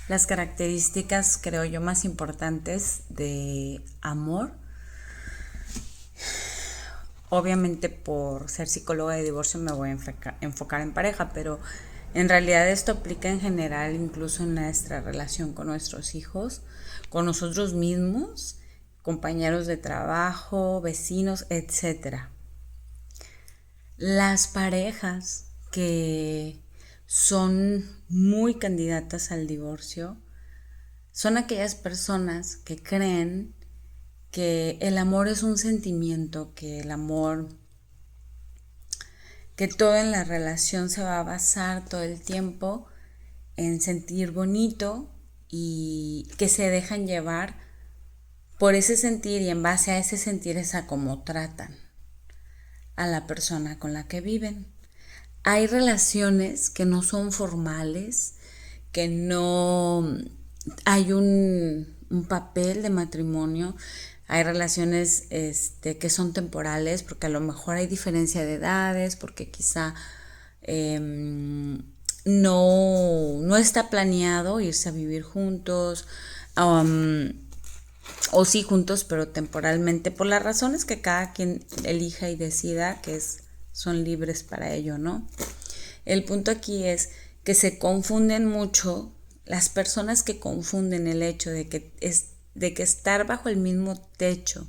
Las características, creo yo, más importantes de amor, obviamente por ser psicóloga de divorcio me voy a enfocar en pareja, pero en realidad esto aplica en general incluso en nuestra relación con nuestros hijos, con nosotros mismos, compañeros de trabajo, vecinos, etcétera. Las parejas que son muy candidatas al divorcio son aquellas personas que creen que el amor es un sentimiento, que el amor, que todo en la relación se va a basar todo el tiempo en sentir bonito y que se dejan llevar por ese sentir y en base a ese sentir es a cómo tratan a la persona con la que viven. Hay relaciones que no son formales, que no hay un papel de matrimonio, hay relaciones que son temporales, porque a lo mejor hay diferencia de edades, porque quizá no está planeado irse a vivir juntos, um, o sí juntos, pero temporalmente, por las razones que cada quien elija y decida, son libres para ello, ¿no? El punto aquí es que se confunden mucho las personas que confunden el hecho de que estar bajo el mismo techo,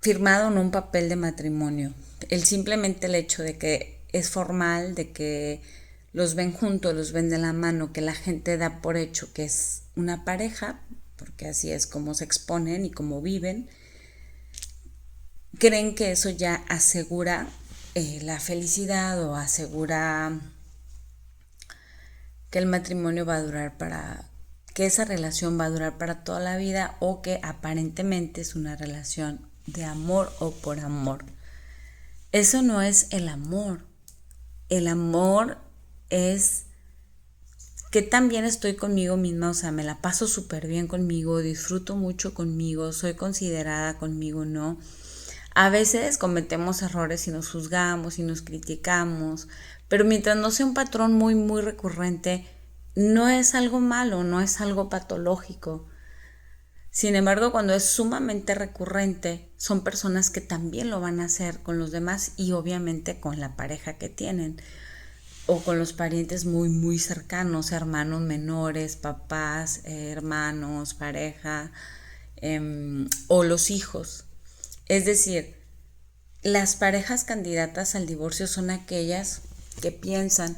firmado en un papel de matrimonio, simplemente el hecho de que es formal, de que los ven juntos, los ven de la mano, que la gente da por hecho que es una pareja, porque así es como se exponen y como viven, creen que eso ya asegura la felicidad o asegura que el matrimonio va a durar que esa relación va a durar para toda la vida o que aparentemente es una relación de amor o por amor. Eso no es el amor. El amor es que también estoy conmigo misma, o sea, me la paso súper bien conmigo, disfruto mucho conmigo, soy considerada conmigo, ¿no? A veces cometemos errores y nos juzgamos y nos criticamos, pero mientras no sea un patrón muy, muy recurrente, no es algo malo, no es algo patológico. Sin embargo, cuando es sumamente recurrente, son personas que también lo van a hacer con los demás y obviamente con la pareja que tienen o con los parientes muy, muy cercanos, hermanos menores, papás, hermanos, pareja, o los hijos. Es decir, las parejas candidatas al divorcio son aquellas que piensan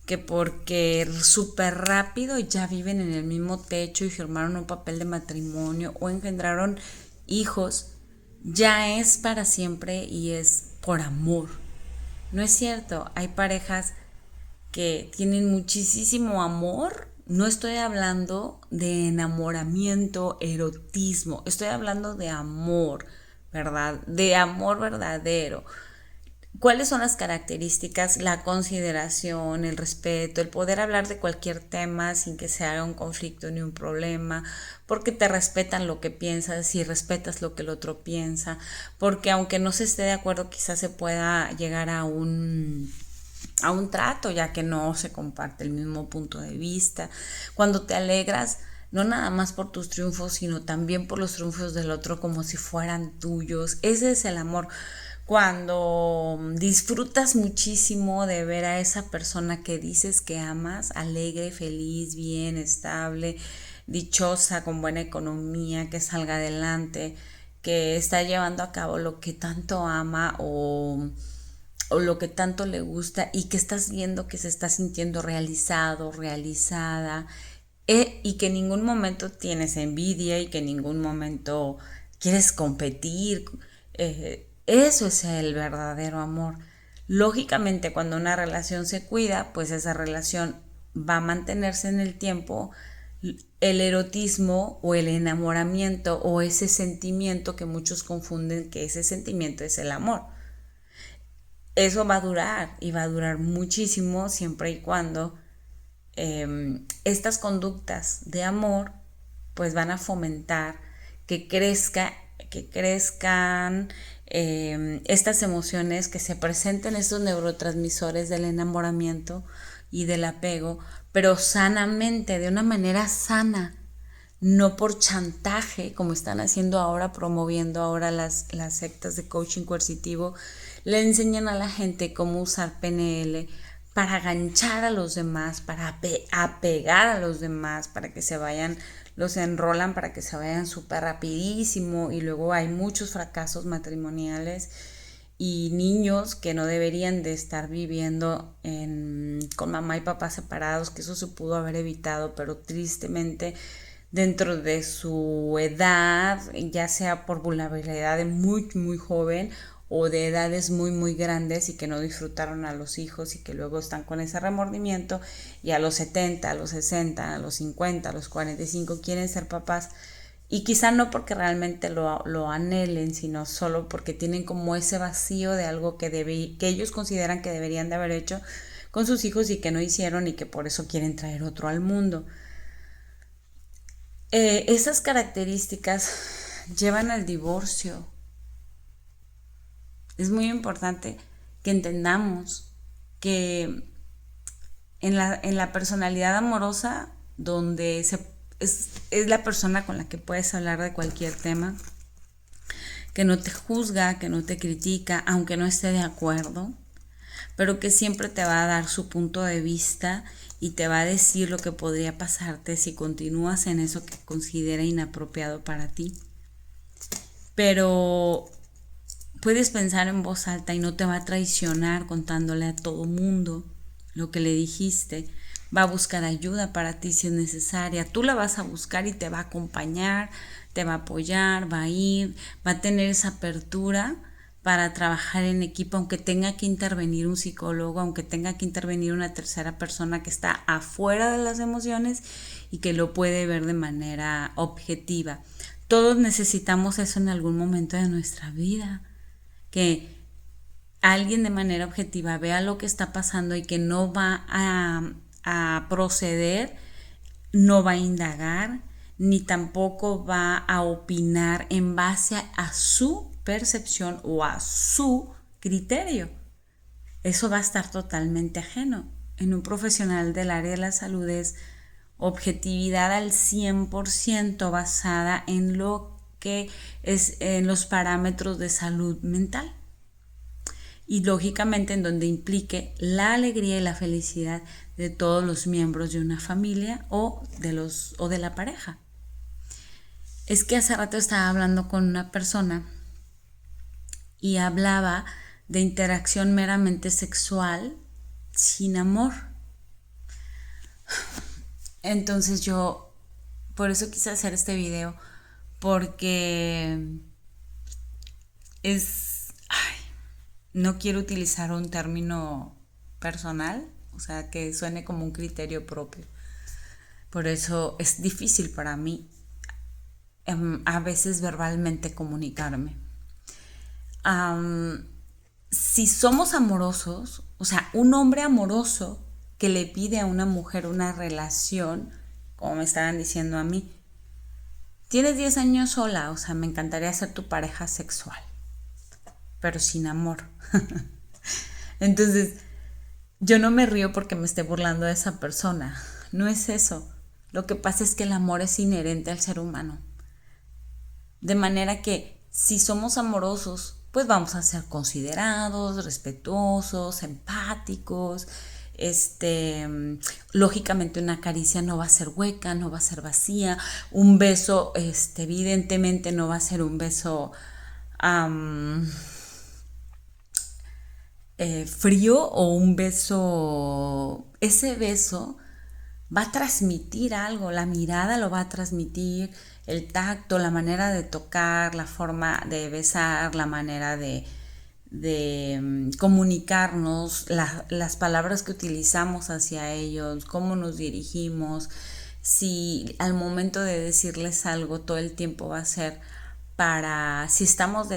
que porque súper rápido ya viven en el mismo techo y firmaron un papel de matrimonio o engendraron hijos, ya es para siempre y es por amor. No es cierto, hay parejas que tienen muchísimo amor. No estoy hablando de enamoramiento, erotismo, estoy hablando de amor, ¿verdad? De amor verdadero. ¿Cuáles son las características? La consideración, el respeto, el poder hablar de cualquier tema sin que se haga un conflicto ni un problema, porque te respetan lo que piensas y respetas lo que el otro piensa, porque aunque no se esté de acuerdo quizás se pueda llegar a un trato, ya que no se comparte el mismo punto de vista. Cuando te alegras, no nada más por tus triunfos, sino también por los triunfos del otro como si fueran tuyos. Ese es el amor. Cuando disfrutas muchísimo de ver a esa persona que dices que amas, alegre, feliz, bien, estable, dichosa, con buena economía, que salga adelante, que está llevando a cabo lo que tanto ama o lo que tanto le gusta y que estás viendo que se está sintiendo realizado, realizada, y que en ningún momento tienes envidia y que en ningún momento quieres competir. Eso es el verdadero amor. Lógicamente, cuando una relación se cuida, pues esa relación va a mantenerse en el tiempo. El erotismo o el enamoramiento o ese sentimiento que muchos confunden que ese sentimiento es el amor, eso va a durar y va a durar muchísimo siempre y cuando estas conductas de amor pues van a fomentar que que crezcan estas emociones, que se presenten estos neurotransmisores del enamoramiento, y del apego, pero sanamente, de una manera sana, no por chantaje, como están haciendo ahora, promoviendo ahora las sectas de coaching coercitivo. Le enseñan a la gente cómo usar PNL para ganchar a los demás, para apegar a los demás, para que se vayan, los enrolan para que se vayan súper rapidísimo, y luego hay muchos fracasos matrimoniales y niños que no deberían de estar viviendo con mamá y papá separados, que eso se pudo haber evitado, pero tristemente dentro de su edad, ya sea por vulnerabilidad de muy muy joven o de edades muy muy grandes, y que no disfrutaron a los hijos y que luego están con ese remordimiento, y a los 70, a los 60, a los 50, a los 45 quieren ser papás, y quizá no porque realmente lo anhelen, sino solo porque tienen como ese vacío de algo que ellos consideran que deberían de haber hecho con sus hijos y que no hicieron, y que por eso quieren traer otro al mundo. Esas características llevan al divorcio. Es muy importante que entendamos que en la personalidad amorosa, donde es la persona con la que puedes hablar de cualquier tema, que no te juzga, que no te critica, aunque no esté de acuerdo, pero que siempre te va a dar su punto de vista y te va a decir lo que podría pasarte si continúas en eso que considera inapropiado para ti. Pero puedes pensar en voz alta y no te va a traicionar contándole a todo mundo lo que le dijiste. Va a buscar ayuda para ti si es necesaria. Tú la vas a buscar y te va a acompañar, te va a apoyar, va a ir, va a tener esa apertura para trabajar en equipo, aunque tenga que intervenir un psicólogo, aunque tenga que intervenir una tercera persona que está afuera de las emociones y que lo puede ver de manera objetiva. Todos necesitamos eso en algún momento de nuestra vida, que alguien de manera objetiva vea lo que está pasando y que no va a proceder, no va a indagar, ni tampoco va a opinar en base a su percepción o a su criterio. Eso va a estar totalmente ajeno. En un profesional del área de la salud es objetividad al 100% basada en lo que es en los parámetros de salud mental, y lógicamente en donde implique la alegría y la felicidad de todos los miembros de una familia o de la pareja. Es que hace rato estaba hablando con una persona y hablaba de interacción meramente sexual sin amor. Entonces yo por eso quise hacer este video, porque no quiero utilizar un término personal, o sea, que suene como un criterio propio. Por eso es difícil para mí a veces verbalmente comunicarme. Si somos amorosos, o sea, un hombre amoroso que le pide a una mujer una relación, como me estaban diciendo a mí, tienes 10 años sola, o sea, me encantaría ser tu pareja sexual, pero sin amor. Entonces, yo no me río porque me esté burlando de esa persona, no es eso. Lo que pasa es que el amor es inherente al ser humano. De manera que si somos amorosos, pues vamos a ser considerados, respetuosos, empáticos. Lógicamente una caricia no va a ser hueca, no va a ser vacía. Un beso, evidentemente no va a ser un beso frío, o un beso, ese beso va a transmitir algo, la mirada lo va a transmitir, el tacto, la manera de tocar, la forma de besar, la manera de comunicarnos, las palabras que utilizamos hacia ellos, cómo nos dirigimos. Si al momento de decirles algo todo el tiempo va a ser para, si estamos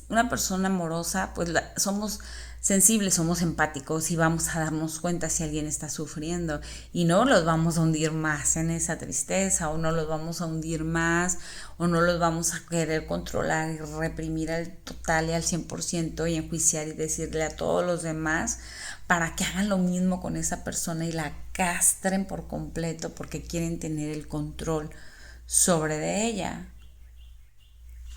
una persona amorosa, pues somos sensibles, somos empáticos y vamos a darnos cuenta si alguien está sufriendo y no los vamos a hundir más en esa tristeza o no los vamos a hundir más o no los vamos a querer controlar y reprimir al total y al 100% y enjuiciar y decirle a todos los demás para que hagan lo mismo con esa persona y la castren por completo porque quieren tener el control sobre de ella,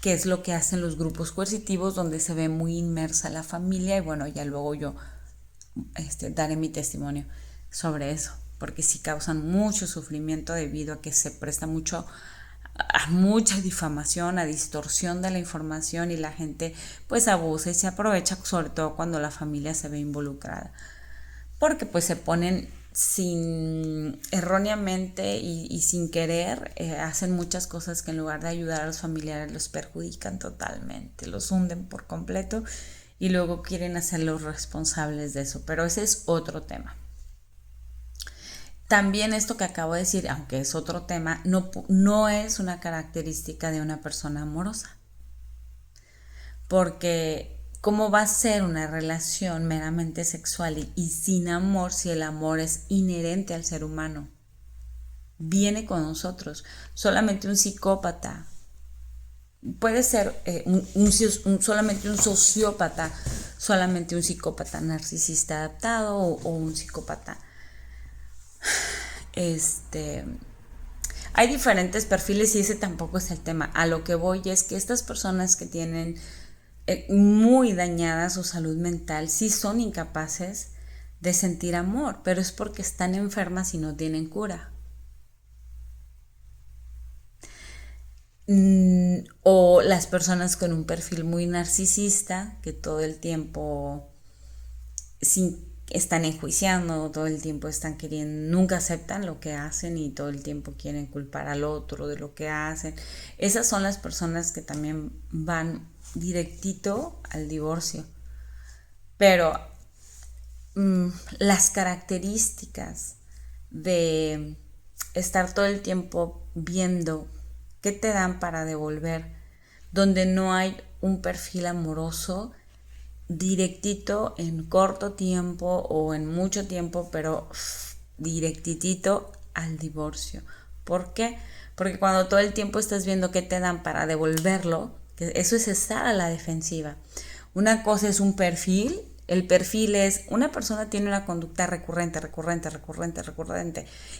que es lo que hacen los grupos coercitivos donde se ve muy inmersa la familia. Y bueno, ya luego yo daré mi testimonio sobre eso, porque sí causan mucho sufrimiento debido a que se presta mucho a mucha difamación, a distorsión de la información y la gente pues abusa y se aprovecha, sobre todo cuando la familia se ve involucrada, porque pues se ponen sin erróneamente y sin querer, hacen muchas cosas que en lugar de ayudar a los familiares los perjudican totalmente, los hunden por completo y luego quieren hacerlos responsables de eso, pero ese es otro tema. También esto que acabo de decir, aunque es otro tema, no es una característica de una persona amorosa, porque ¿cómo va a ser una relación meramente sexual y sin amor si el amor es inherente al ser humano? Viene con nosotros. Solamente un psicópata, puede ser solamente un sociópata, solamente un psicópata narcisista adaptado o un psicópata. Hay diferentes perfiles y ese tampoco es el tema. A lo que voy es que estas personas que tienen muy dañada su salud mental sí son incapaces de sentir amor, pero es porque están enfermas y no tienen cura. O las personas con un perfil muy narcisista que todo el tiempo están enjuiciando, todo el tiempo están queriendo, nunca aceptan lo que hacen y todo el tiempo quieren culpar al otro de lo que hacen. Esas son las personas que también van directito al divorcio. Pero las características de estar todo el tiempo viendo qué te dan para devolver, donde no hay un perfil amoroso directito en corto tiempo o en mucho tiempo, pero directitito al divorcio. ¿Por qué? Porque cuando todo el tiempo estás viendo qué te dan para devolverlo, que eso es estar a la defensiva. Una cosa es un perfil. El perfil es una persona tiene una conducta recurrente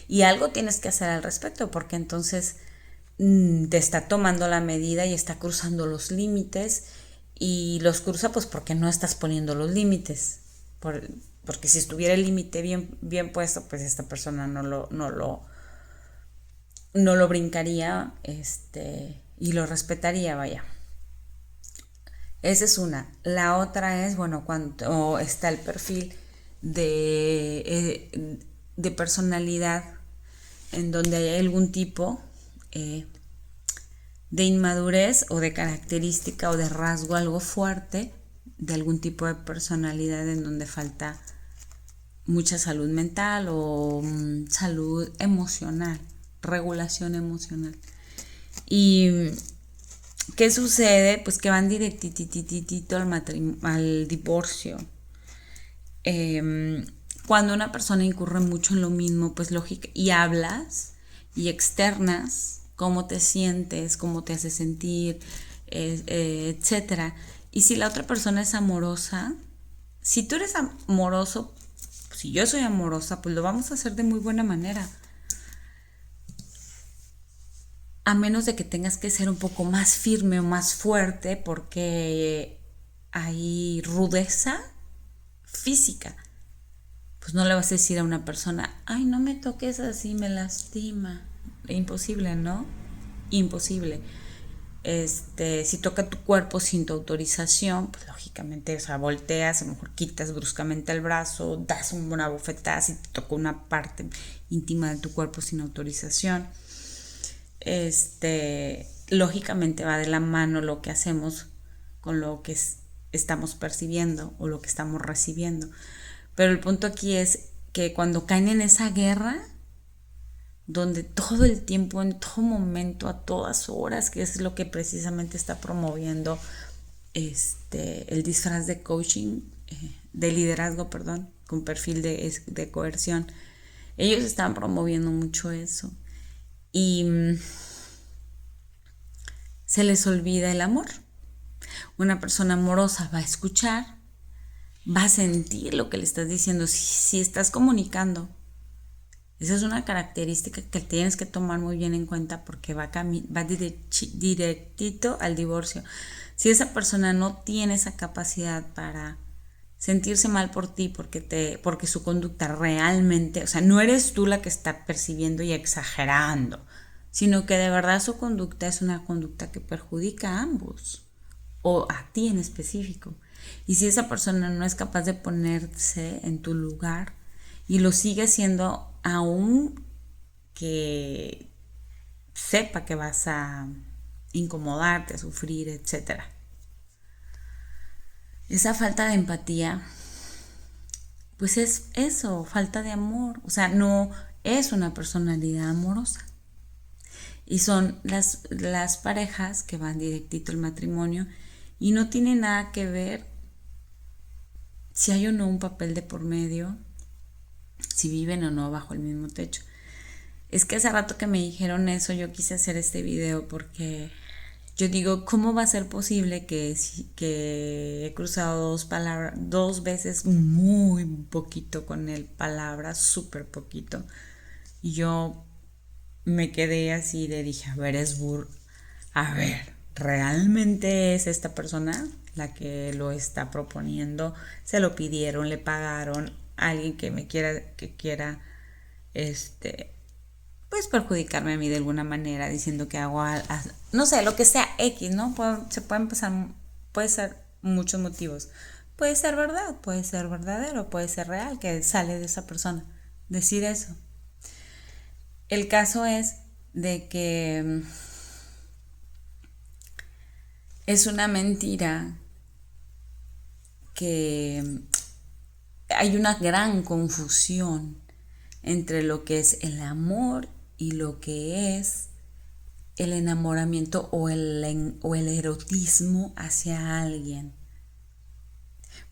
y algo tienes que hacer al respecto porque entonces te está tomando la medida y está cruzando los límites y los cruza pues porque no estás poniendo los límites, porque si estuviera el límite bien puesto pues esta persona no lo brincaría y lo respetaría, vaya. Esa es una. La otra es, bueno, cuando está el perfil de personalidad en donde hay algún tipo de inmadurez o de característica o de rasgo algo fuerte de algún tipo de personalidad en donde falta mucha salud mental o salud emocional, regulación emocional. Y ¿qué sucede? Pues que van directititito al divorcio. Cuando una persona incurre mucho en lo mismo, pues lógica, y hablas y externas cómo te sientes, cómo te hace sentir, etcétera. Y si la otra persona es amorosa, si tú eres amoroso, si yo soy amorosa, pues lo vamos a hacer de muy buena manera. A menos de que tengas que ser un poco más firme o más fuerte porque hay rudeza física. Pues no le vas a decir a una persona, ay, no me toques así, me lastima. Imposible, ¿no? Imposible. Si toca tu cuerpo sin tu autorización, pues lógicamente, o sea, volteas, a lo mejor quitas bruscamente el brazo, das una bofetada si te toca una parte íntima de tu cuerpo sin autorización. Lógicamente va de la mano lo que hacemos con lo que estamos percibiendo o lo que estamos recibiendo. Pero el punto aquí es que cuando caen en esa guerra, donde todo el tiempo, en todo momento, a todas horas, que es lo que precisamente está promoviendo el disfraz de coaching de liderazgo, perdón, con perfil de coerción. Ellos están promoviendo mucho eso. Y se les olvida el amor. Una persona amorosa va a escuchar, va a sentir lo que le estás diciendo. Si estás comunicando, esa es una característica que tienes que tomar muy bien en cuenta porque va directito al divorcio. Si esa persona no tiene esa capacidad para sentirse mal por ti porque su conducta realmente, o sea, no eres tú la que está percibiendo y exagerando, sino que de verdad su conducta es una conducta que perjudica a ambos o a ti en específico. Y si esa persona no es capaz de ponerse en tu lugar y lo sigue haciendo aún que sepa que vas a incomodarte, a sufrir, etc. Esa falta de empatía, pues es eso, falta de amor. O sea, no es una personalidad amorosa. Y son las parejas que van directito al matrimonio y no tiene nada que ver si hay o no un papel de por medio, si viven o no bajo el mismo techo. Es que hace rato que me dijeron eso, yo quise hacer este video porque yo digo, ¿cómo va a ser posible que he cruzado dos veces muy poquito con él, palabras súper poquito? Y yo me quedé así dije, a ver, ¿realmente es esta persona la que lo está proponiendo? Se lo pidieron, le pagaron, alguien que quiera, pues perjudicarme a mí de alguna manera, diciendo que hago, no sé, lo que sea, X, ¿no? Se pueden pasar, puede ser muchos motivos. Puede ser verdad, puede ser verdadero, puede ser real, que sale de esa persona decir eso. El caso es de que es una mentira, que hay una gran confusión entre lo que es el amor y lo que es el enamoramiento o el erotismo hacia alguien.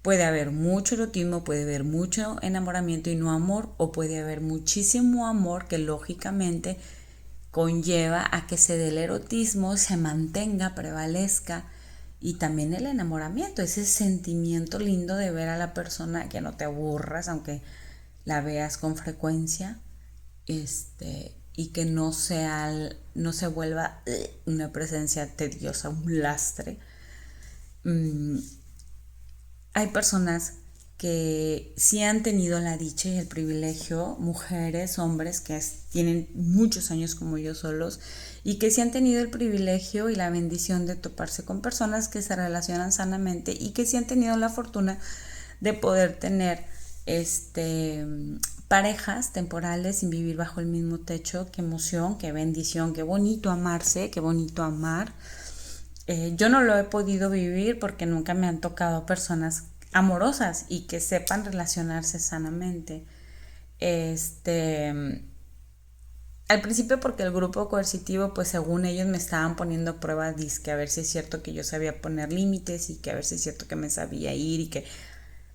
Puede haber mucho erotismo, puede haber mucho enamoramiento y no amor, o puede haber muchísimo amor que lógicamente conlleva a que se dé el erotismo, se mantenga, prevalezca, y también el enamoramiento, ese sentimiento lindo de ver a la persona, que no te aburras aunque la veas con frecuencia, y que no se vuelva una presencia tediosa, un lastre. Hay personas que sí han tenido la dicha y el privilegio, mujeres, hombres que tienen muchos años como yo solos, y que sí han tenido el privilegio y la bendición de toparse con personas que se relacionan sanamente y que sí han tenido la fortuna de poder tener parejas temporales sin vivir bajo el mismo techo. Qué emoción, qué bendición, qué bonito amarse, qué bonito amar. Yo no lo he podido vivir porque nunca me han tocado personas amorosas y que sepan relacionarse sanamente. Al principio, porque el grupo coercitivo, pues según ellos me estaban poniendo pruebas, que a ver si es cierto que yo sabía poner límites y que a ver si es cierto que me sabía ir, y que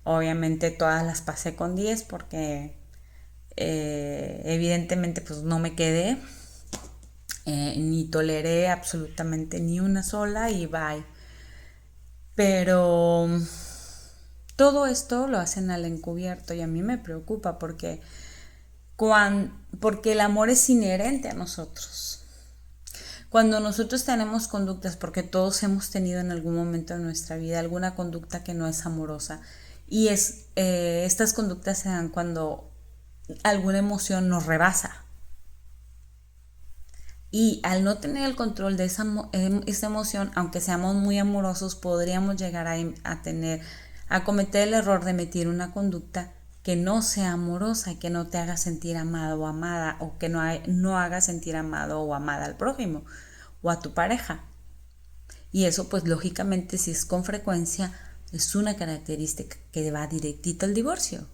obviamente todas las pasé con 10 porque evidentemente pues no me quedé. Ni toleré absolutamente ni una sola y bye. Pero todo esto lo hacen al encubierto y a mí me preocupa porque el amor es inherente a nosotros. Cuando nosotros tenemos conductas, porque todos hemos tenido en algún momento de nuestra vida alguna conducta que no es amorosa, y estas conductas se dan cuando alguna emoción nos rebasa. Y al no tener el control de esa emoción, aunque seamos muy amorosos, podríamos llegar a cometer el error de emitir una conducta que no sea amorosa y que no te haga sentir amado o amada, o que no haga sentir amado o amada al prójimo o a tu pareja. Y eso pues lógicamente, si es con frecuencia, es una característica que va directito al divorcio.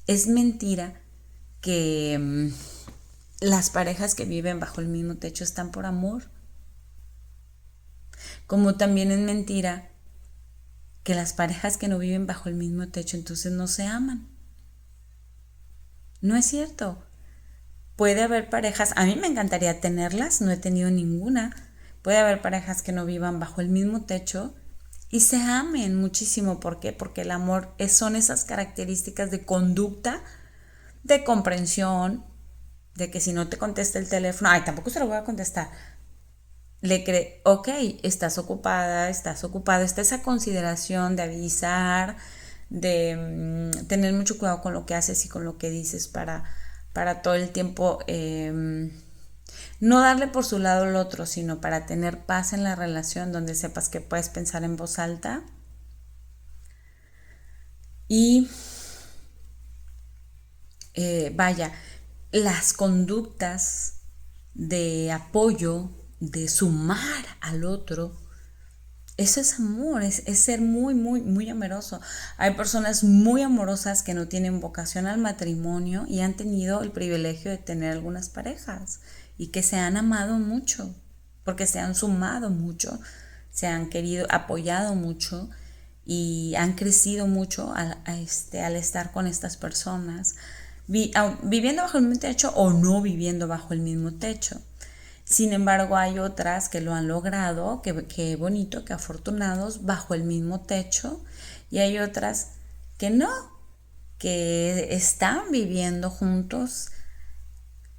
Es mentira que las parejas que viven bajo el mismo techo están por amor. Como también es mentira que las parejas que no viven bajo el mismo techo entonces no se aman. No es cierto. Puede haber parejas, a mí me encantaría tenerlas, no he tenido ninguna. Puede haber parejas que no vivan bajo el mismo techo y se amen muchísimo. ¿Por qué? Porque el amor son esas características de conducta, de comprensión, de que si no te contesta el teléfono, ay, tampoco se lo voy a contestar. Ok, estás ocupada, estás ocupado, está esa consideración de avisar, de tener mucho cuidado con lo que haces y con lo que dices para todo el tiempo no darle por su lado al otro, sino para tener paz en la relación donde sepas que puedes pensar en voz alta. Y vaya, las conductas de apoyo, de sumar al otro, eso es amor, es ser muy, muy, muy amoroso. Hay personas muy amorosas que no tienen vocación al matrimonio y han tenido el privilegio de tener algunas parejas y que se han amado mucho, porque se han sumado mucho, se han querido, apoyado mucho y han crecido mucho al estar con estas personas, viviendo bajo el mismo techo o no viviendo bajo el mismo techo. Sin embargo, hay otras que lo han logrado, que bonito, que afortunados, bajo el mismo techo, y hay otras que no, que están viviendo juntos,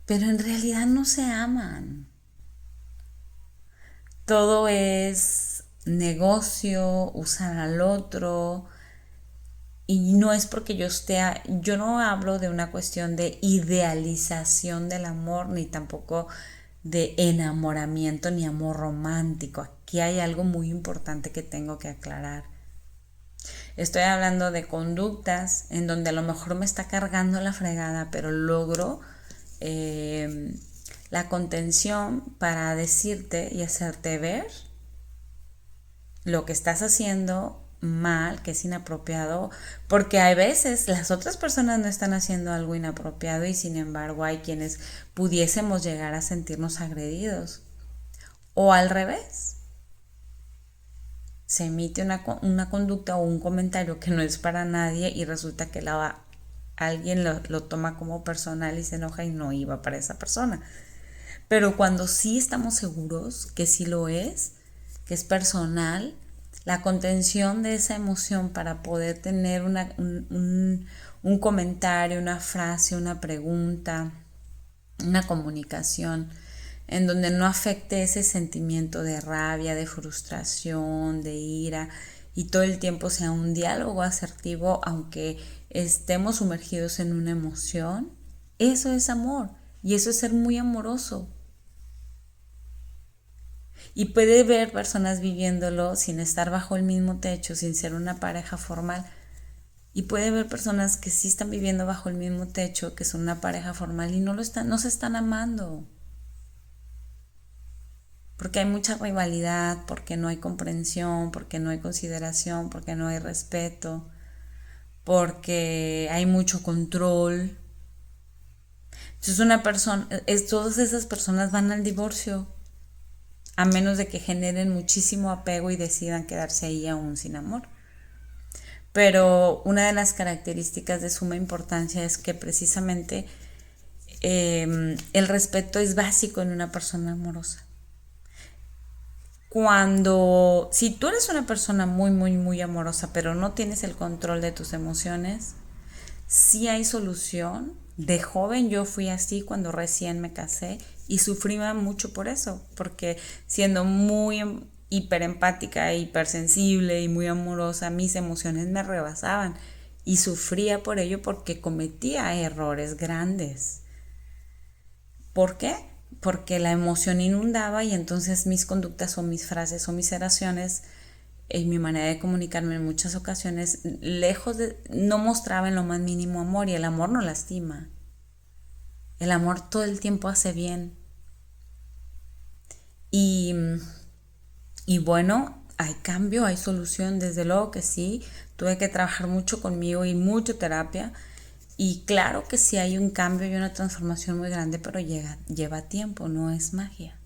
pero en realidad no se aman. Todo es negocio, usar al otro, y no es porque yo no hablo de una cuestión de idealización del amor, ni tampoco de enamoramiento ni amor romántico. Aquí hay algo muy importante que tengo que aclarar. Estoy hablando de conductas en donde a lo mejor me está cargando la fregada, pero logro la contención para decirte y hacerte ver lo que estás haciendo mal, que es inapropiado, porque hay veces las otras personas no están haciendo algo inapropiado y sin embargo hay quienes pudiésemos llegar a sentirnos agredidos. O al revés, se emite una conducta o un comentario que no es para nadie y resulta que alguien lo toma como personal y se enoja y no iba para esa persona. Pero cuando sí estamos seguros que sí lo es, que es personal, la contención de esa emoción para poder tener un comentario, una frase, una pregunta, una comunicación en donde no afecte ese sentimiento de rabia, de frustración, de ira y todo el tiempo sea un diálogo asertivo aunque estemos sumergidos en una emoción, eso es amor y eso es ser muy amoroso. Y puede ver personas viviéndolo sin estar bajo el mismo techo, sin ser una pareja formal. Y puede ver personas que sí están viviendo bajo el mismo techo, que son una pareja formal y no se están amando. Porque hay mucha rivalidad, porque no hay comprensión, porque no hay consideración, porque no hay respeto, porque hay mucho control. Entonces todas esas personas van al divorcio, a menos de que generen muchísimo apego y decidan quedarse ahí aún sin amor. Pero una de las características de suma importancia es que precisamente el respeto es básico en una persona amorosa. Si tú eres una persona muy, muy, muy amorosa, pero no tienes el control de tus emociones, sí hay solución. De joven yo fui así cuando recién me casé y sufrí mucho por eso, porque siendo muy hiperempática, hipersensible y muy amorosa, mis emociones me rebasaban y sufría por ello porque cometía errores grandes. ¿Por qué? Porque la emoción inundaba y entonces mis conductas o mis frases o mis oraciones en mi manera de comunicarme en muchas ocasiones, no mostraba en lo más mínimo amor y el amor no lastima. El amor todo el tiempo hace bien. Y bueno, hay cambio, hay solución, desde luego que sí. Tuve que trabajar mucho conmigo y mucha terapia. Y claro que sí hay un cambio y una transformación muy grande, pero lleva tiempo, no es magia.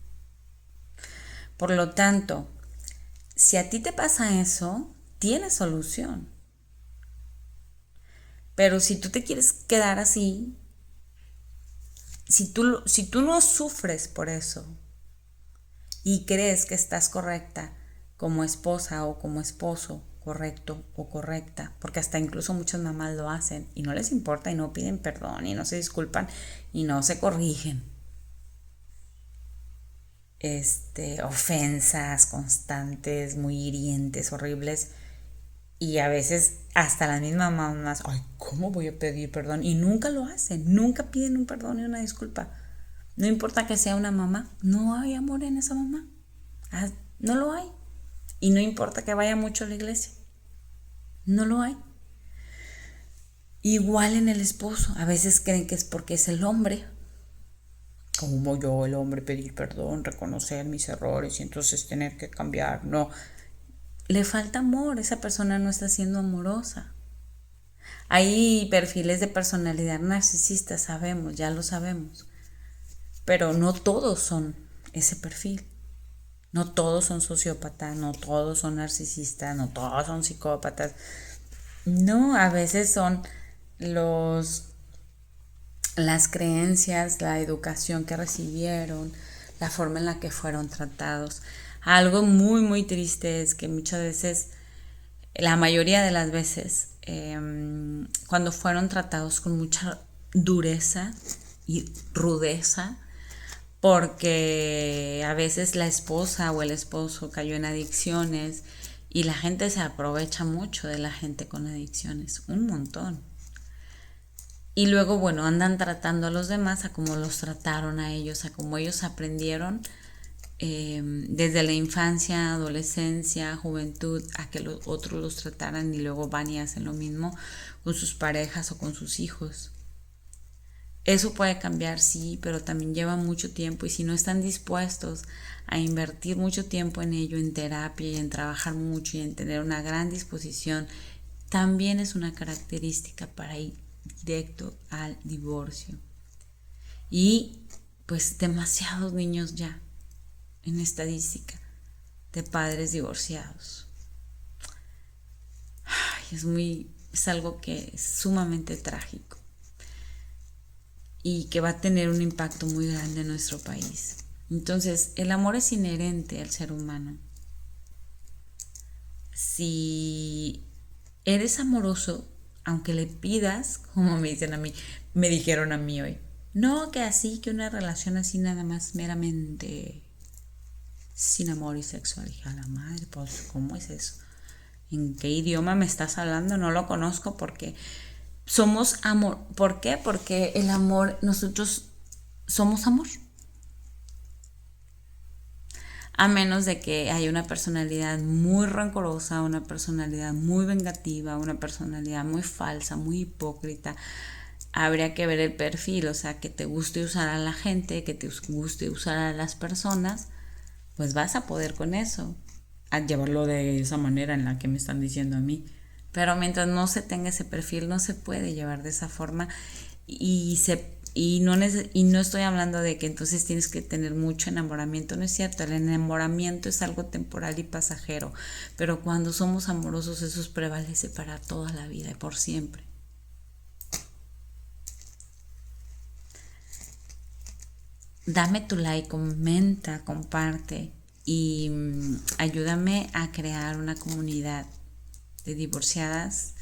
Por lo tanto, si a ti te pasa eso, tiene solución. Pero si tú te quieres quedar así, si tú no sufres por eso y crees que estás correcta como esposa o como esposo, correcto o correcta, porque hasta incluso muchas mamás lo hacen y no les importa y no piden perdón y no se disculpan y no se corrigen. Ofensas constantes, muy hirientes, horribles, y a veces hasta las mismas mamás, ay, ¿cómo voy a pedir perdón? Y nunca lo hacen, nunca piden un perdón y una disculpa. No importa que sea una mamá, no hay amor en esa mamá. No lo hay. Y no importa que vaya mucho a la iglesia, no lo hay. Igual en el esposo, a veces creen que es porque es el hombre. ¿Cómo yo, el hombre, pedir perdón, reconocer mis errores y entonces tener que cambiar? No, le falta amor, esa persona no está siendo amorosa. Hay perfiles de personalidad narcisista, sabemos, ya lo sabemos, pero no todos son ese perfil. No todos son sociópatas, no todos son narcisistas, no todos son psicópatas. No, a veces son las creencias, la educación que recibieron, la forma en la que fueron tratados. Algo muy, muy triste es que muchas veces, la mayoría de las veces, cuando fueron tratados con mucha dureza y rudeza, porque a veces la esposa o el esposo cayó en adicciones y la gente se aprovecha mucho de la gente con adicciones, un montón. Y luego, bueno, andan tratando a los demás a como los trataron a ellos, a como ellos aprendieron desde la infancia, adolescencia, juventud, a que los otros los trataran y luego van y hacen lo mismo con sus parejas o con sus hijos. Eso puede cambiar, sí, pero también lleva mucho tiempo y si no están dispuestos a invertir mucho tiempo en ello, en terapia y en trabajar mucho y en tener una gran disposición, también es una característica para ir directo al divorcio. Y pues demasiados niños ya en estadística de padres divorciados. Es algo que es sumamente trágico y que va a tener un impacto muy grande en nuestro país. Entonces, el amor es inherente al ser humano. Si eres amoroso, aunque le pidas, como me dicen a mí, me dijeron a mí hoy, no, que así, que una relación así nada más meramente sin amor y sexual. Dije, a la madre, pues, ¿cómo es eso? ¿En qué idioma me estás hablando? No lo conozco porque somos amor. ¿Por qué? Porque el amor, nosotros somos amor. A menos de que haya una personalidad muy rencorosa, una personalidad muy vengativa, una personalidad muy falsa, muy hipócrita. Habría que ver el perfil, o sea, que te guste usar a la gente, que te guste usar a las personas, pues vas a poder con eso, a llevarlo de esa manera en la que me están diciendo a mí. Pero mientras no se tenga ese perfil, no se puede llevar de esa forma y no estoy hablando de que entonces tienes que tener mucho enamoramiento, no es cierto, el enamoramiento es algo temporal y pasajero, pero cuando somos amorosos eso prevalece para toda la vida y por siempre. Dame tu like, comenta, comparte y ayúdame a crear una comunidad de divorciadas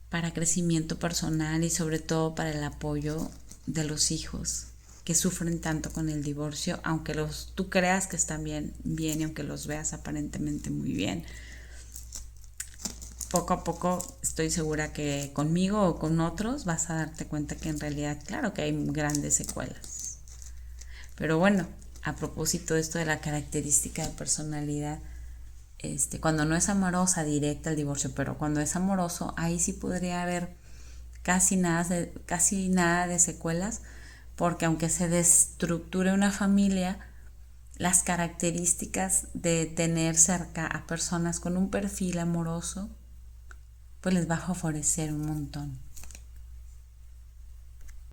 para crecimiento personal y sobre todo para el apoyo de los hijos que sufren tanto con el divorcio, aunque tú creas que están bien y aunque los veas aparentemente muy bien. Poco a poco estoy segura que conmigo o con otros vas a darte cuenta que en realidad, claro que hay grandes secuelas. Pero bueno, a propósito de esto de la característica de personalidad, cuando no es amorosa, directa al divorcio, pero cuando es amoroso, ahí sí podría haber casi nada de secuelas, porque aunque se destructure una familia, las características de tener cerca a personas con un perfil amoroso, pues les va a favorecer un montón.